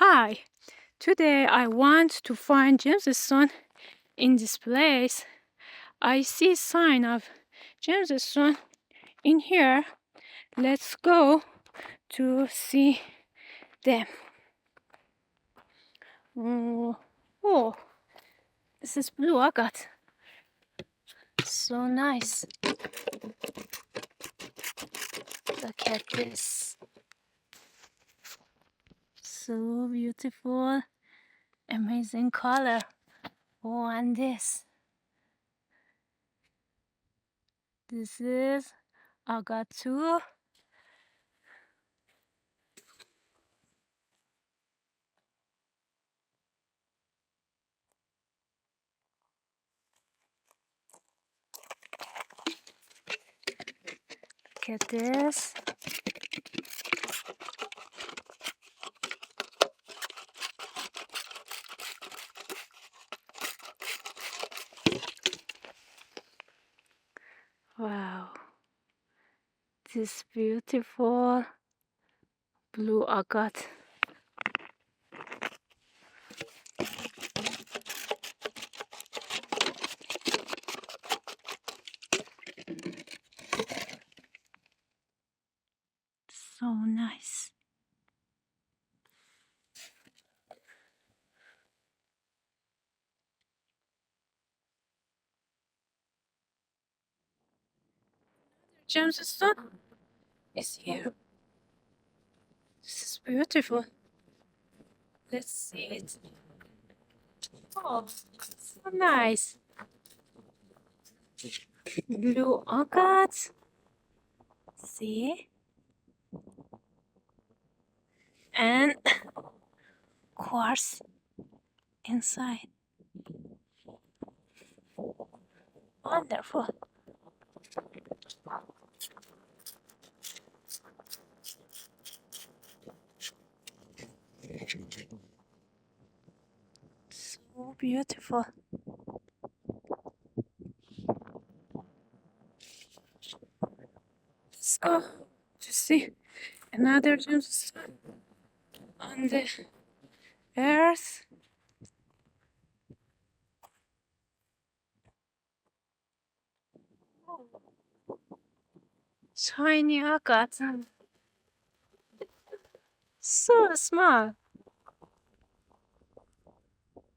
Hi, today I want to find gemstone in this place. I see sign of gemstone in here. Let's go to see them. Oh, this is blue agate. So nice. Look at this. So beautiful. Amazing color. Oh, and this. This is agate too. Look at this. Wow. This beautiful blue agate. So nice. Gemstone is here. This is beautiful. Let's see it. Oh, so nice. Blue agate. See? And quartz inside. Wonderful. So beautiful. Let's go to see another gemstone on the earth. Shiny agate. So small.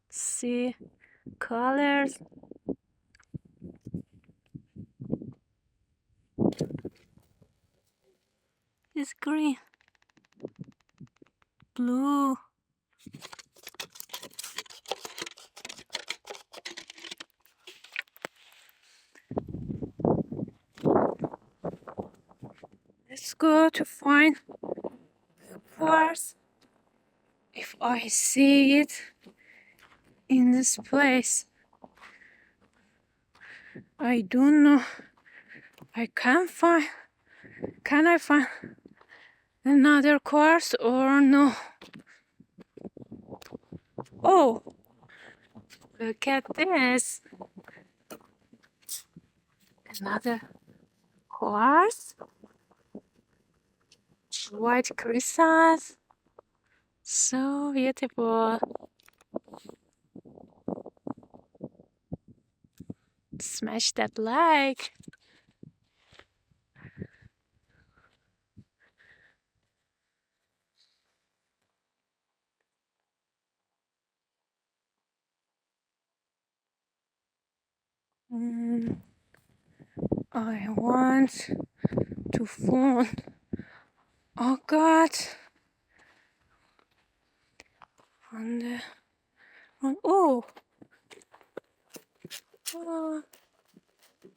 See colors. It's green, blue. Let's go to find the quartz. If I see it in this place, I don't know. I can't find. Can I find another quartz or no? Oh, look at this. Another quartz. White crystals. So beautiful. Smash that like. I want to find agate on the oh,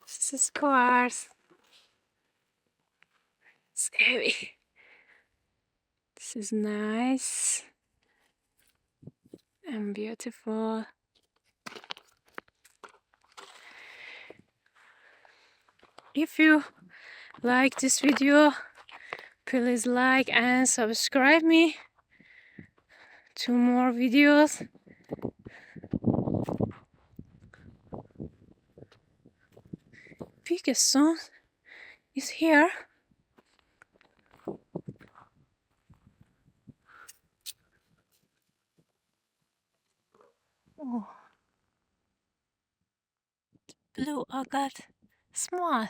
this is quartz. It's heavy. This is nice and beautiful. If you like this video, please like and subscribe me to more videos. Biggest stone is here. Oh, blue agate, small.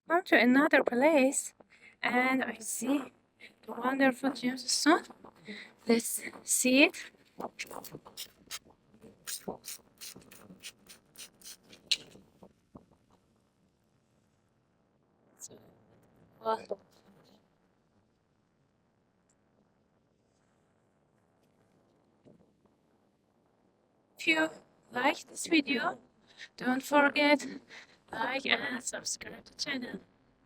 Come to another place, and I see the wonderful gemstone. Let's see it. Well, if you like this video, don't forget like and subscribe to the channel.